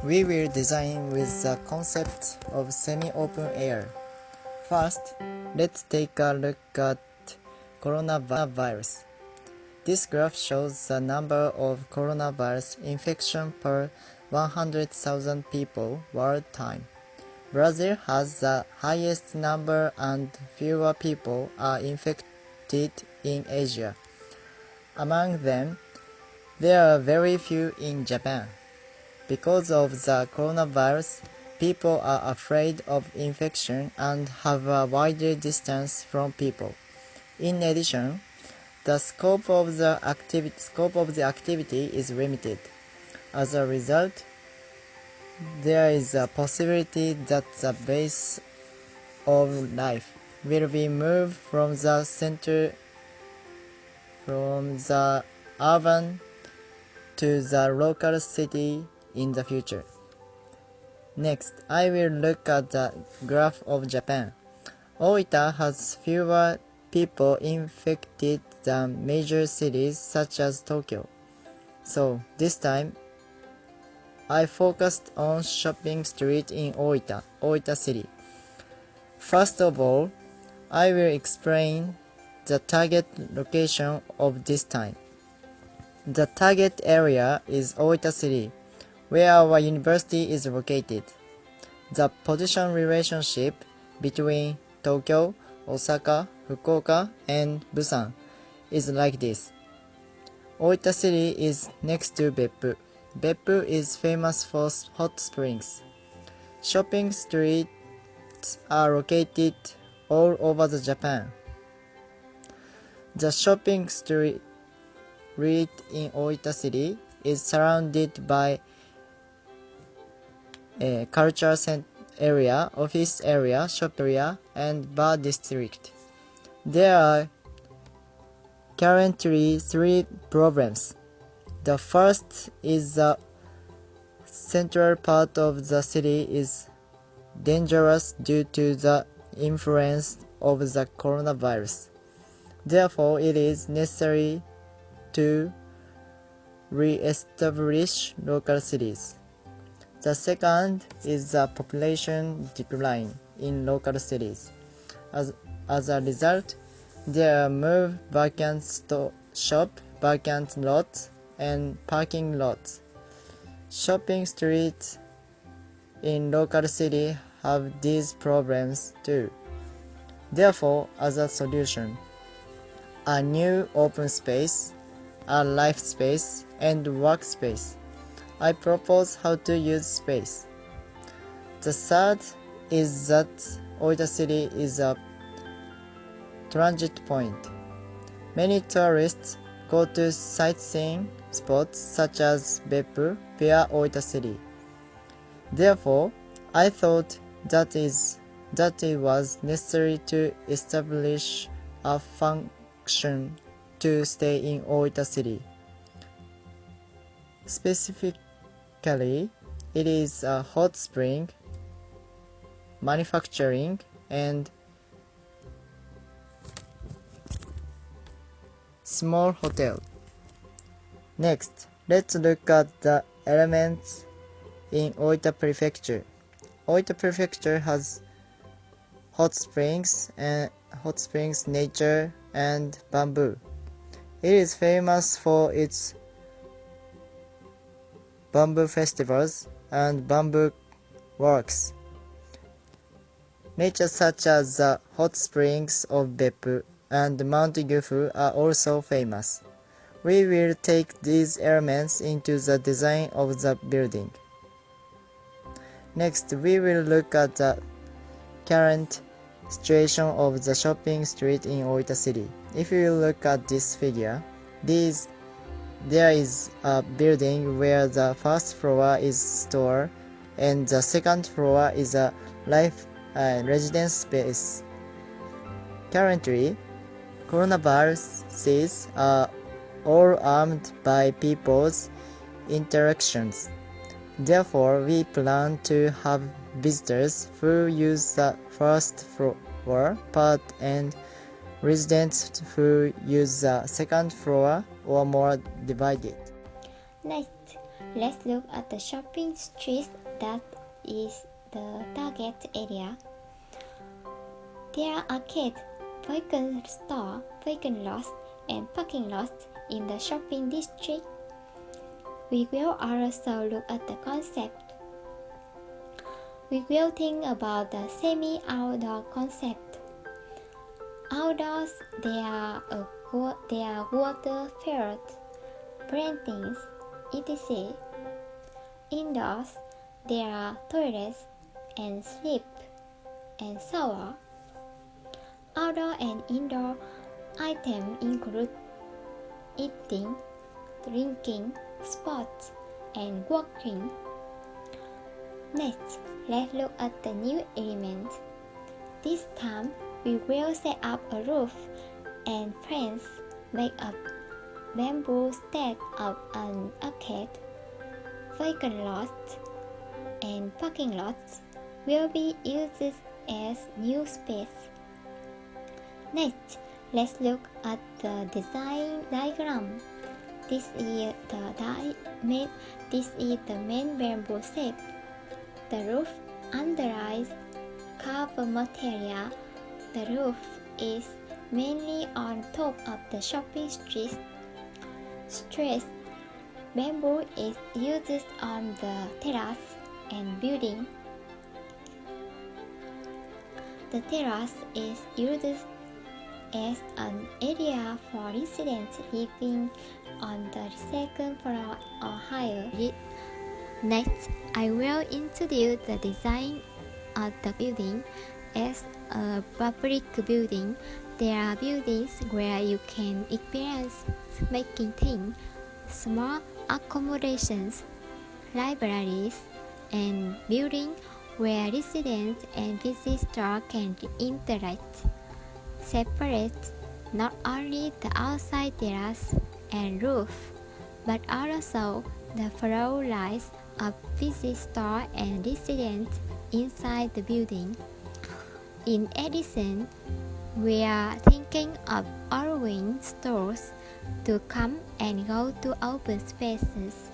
We will design with the concept of semi-open air. First, let's take a look at coronavirus. This graph shows the number of coronavirus infections per 100,000 people worldwide. Brazil has the highest number and fewer people are infected in Asia. Among them, there are very few in Japan. Because of the coronavirus, people are afraid of infection and have a wider distance from people. In addition, the scope of the activity is limited. As a result, there is a possibility that the base of life will be moved from the urban to the local city in the future. Next, I will look at the graph of Japan. Oita has fewer people infected than major cities such as Tokyo. So this time, I focused on shopping street in Oita City. First of all, I will explain the target location of this time. The target area is Oita City, where our university is located. The position relationship between Tokyo, Osaka, Fukuoka, and Busan is like this. Oita City is next to Beppu. Beppu is famous for hot springs. Shopping streets are located all over Japan. The shopping street in Oita City is surrounded by a cultural area, office area, shop area, and bar district. There are currently three problems. The first is the central part of the city is dangerous due to the influence of the coronavirus. Therefore, it is necessary to re-establish local cities. The second is the population decline in local cities. As a result, there are more vacant shop, vacant lots, and parking lots. Shopping streets in local city have these problems too. Therefore, as a solution, a new open space, a life space, and workspace. I propose how to use space. The third is that Oita City is a transit point. Many tourists go to sightseeing spots such as Beppu via Oita City. Therefore, I thought that it was necessary to establish a function to stay in Oita City. Specifically, it is a hot spring, manufacturing, and small hotel. Next, let's look at the elements in Oita Prefecture. Oita Prefecture has hot springs, nature, and bamboo. It is famous for its bamboo festivals and bamboo works. Nature such as the hot springs of Beppu and Mount Gufu are also famous. We will take these elements into the design of the building. Next, we will look at the current situation of the shopping street in Oita City. If you look at this figure, there is a building where the first floor is store and the second floor is a residence space. Currently, coronaviruses are all armed by people's interactions. Therefore, we plan to have visitors who use the first floor part and residents who use the second floor or more divided. Next, let's look at the shopping street that is the target area. There are arcades, vehicle store, vehicle lots, and parking lots in the shopping district. We will also look at the concept. We will think about the semi-outdoor concept. Outdoors, there are water fields, plantings, etc. Indoors, there are toilets and sleep and shower. Outdoor and indoor items include eating, drinking, sports, and walking. Next, let's look at the new element. This time, we will set up a roof and fence, make a bamboo instead of an arcade. Vehicle lots and parking lots will be used as new space. Next, let's look at the design diagram. This is the main bamboo shape. The roof underlies carved material. The roof is mainly on top of the shopping street. Bamboo is used on the terrace and building. The terrace is used as an area for residents living on the second floor or higher. Next, I will introduce the design of the building. As a public building, there are buildings where you can experience making things, small accommodations, libraries, and buildings where residents and visitors can interact. Separate not only the outside terrace and roof, but also the floor lines of visitors and residents inside the building. In addition, we are thinking of allowing stores to come and go to open spaces.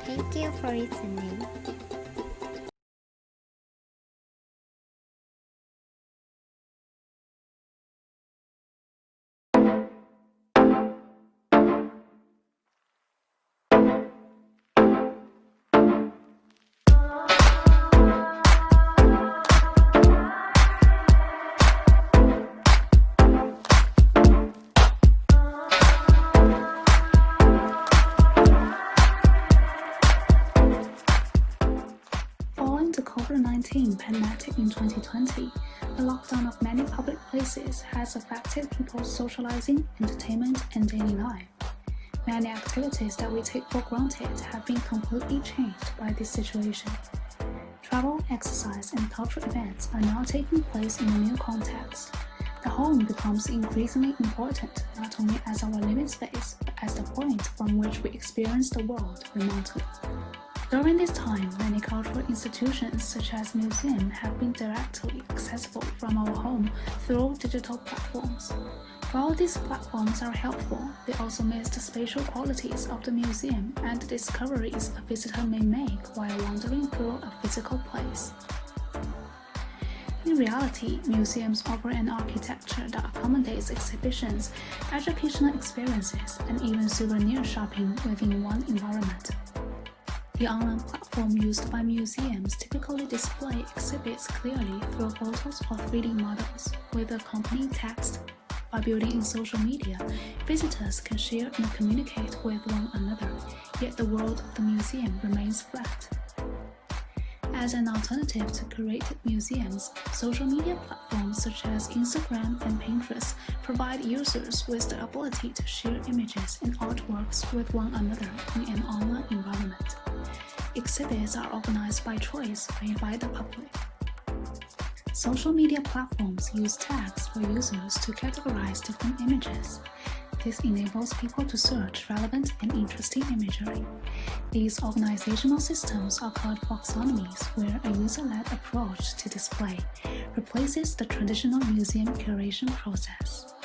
Thank you for listening. COVID-19 pandemic in 2020, the lockdown of many public places has affected people's socializing, entertainment, and daily life. Many activities that we take for granted have been completely changed by this situation. Travel, exercise, and cultural events are now taking place in a new context. The home becomes increasingly important not only as our living space, but as the point from which we experience the world remotely. During this time, many cultural institutions such as museums have been directly accessible from our home through digital platforms. While these platforms are helpful, they also miss the spatial qualities of the museum and the discoveries a visitor may make while wandering through a physical place. In reality, museums offer an architecture that accommodates exhibitions, educational experiences, and even souvenir shopping within one environment. The online platform used by museums typically display exhibits clearly through photos or 3D models with accompanying text. By building in social media, visitors can share and communicate with one another, yet the world of the museum remains flat. As an alternative to curated museums, social media platforms such as Instagram and Pinterest provide users with the ability to share images and artworks with one another in an online environment. Exhibits are organized by choice made by the public. Social media platforms use tags for users to categorize different images. This enables people to search relevant and interesting imagery. These organizational systems are called taxonomies, where a user-led approach to display replaces the traditional museum curation process.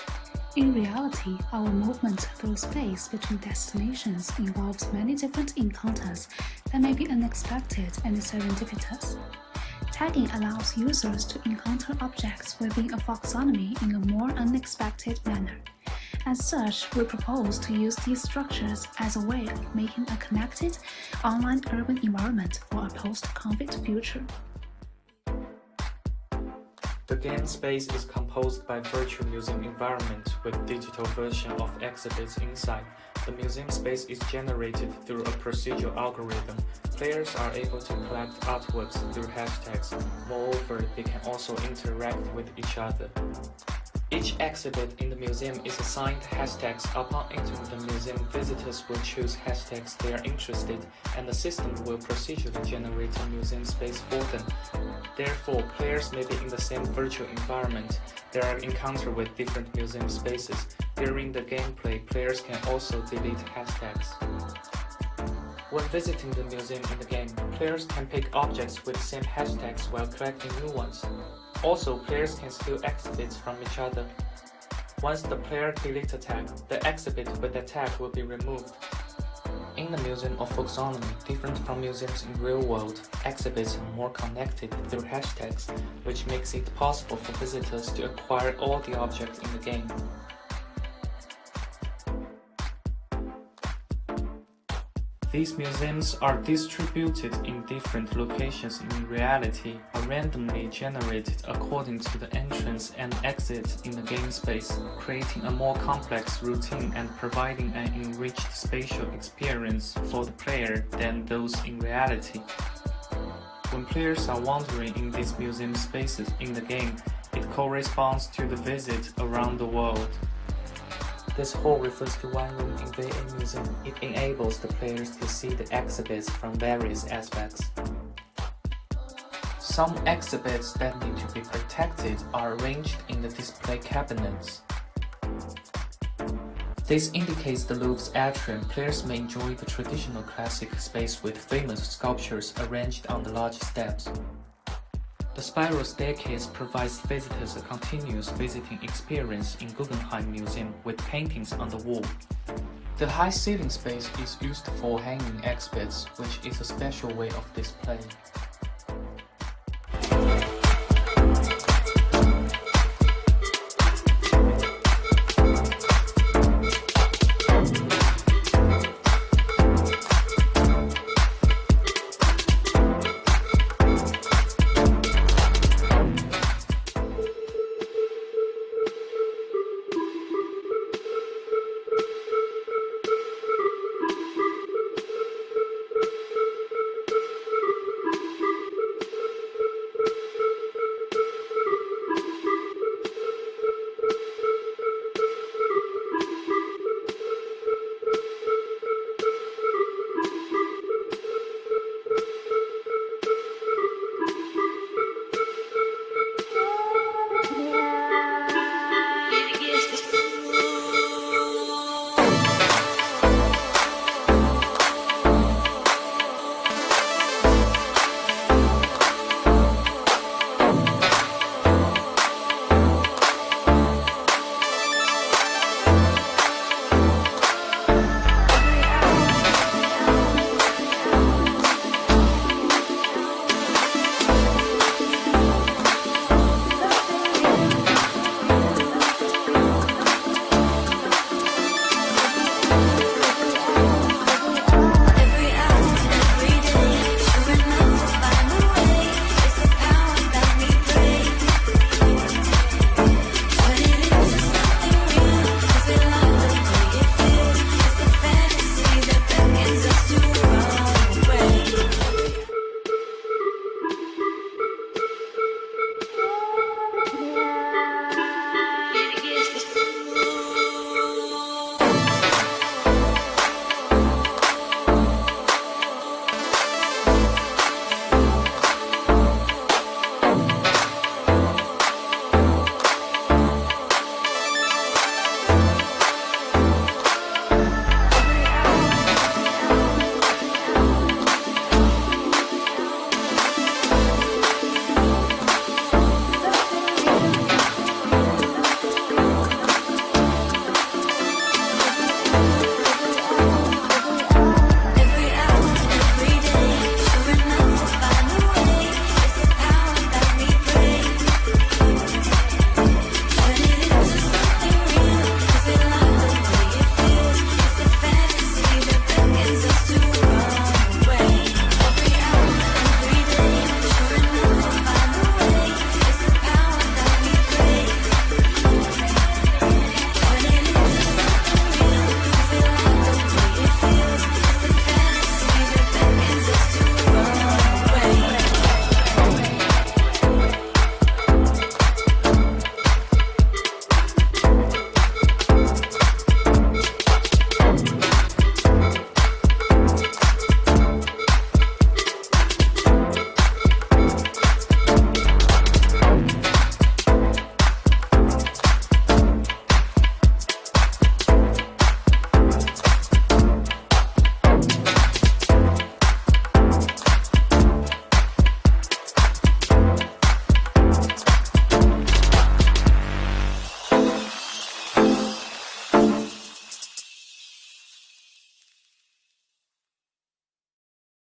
In reality, our movement through space between destinations involves many different encounters that may be unexpected and serendipitous. Tagging allows users to encounter objects within a taxonomy in a more unexpected manner. As such, we propose to use these structures as a way of making a connected, online urban environment for a post-COVID future. The game space is composed by virtual museum environment with digital version of exhibits inside. The museum space is generated through a procedural algorithm. Players are able to collect artworks through hashtags. Moreover, they can also interact with each other. Each exhibit in the museum is assigned hashtags. Upon entering the museum, visitors will choose hashtags they are interested, and the system will procedurally generate a museum space for them. Therefore, players may be in the same virtual environment. They are encountered with different museum spaces. During the gameplay, players can also delete hashtags. When visiting the museum in the game, players can pick objects with same hashtags while collecting new ones. Also, players can steal exhibits from each other. Once the player deletes a tag, the exhibit with the tag will be removed. In the Museum of Taxonomy, different from museums in real world, exhibits are more connected through hashtags, which makes it possible for visitors to acquire all the objects in the game. These museums are distributed in different locations in reality, are randomly generated according to the entrance and exit in the game space, creating a more complex routine and providing an enriched spatial experience for the player than those in reality. When players are wandering in these museum spaces in the game, it corresponds to the visit around the world. This hall refers to one room in VA Museum. It enables the players to see the exhibits from various aspects. Some exhibits that need to be protected are arranged in the display cabinets. This indicates the Louvre's atrium. Players may enjoy the traditional classic space with famous sculptures arranged on the large steps. The spiral staircase provides visitors a continuous visiting experience in Guggenheim Museum with paintings on the wall. The high ceiling space is used for hanging exhibits, which is a special way of display.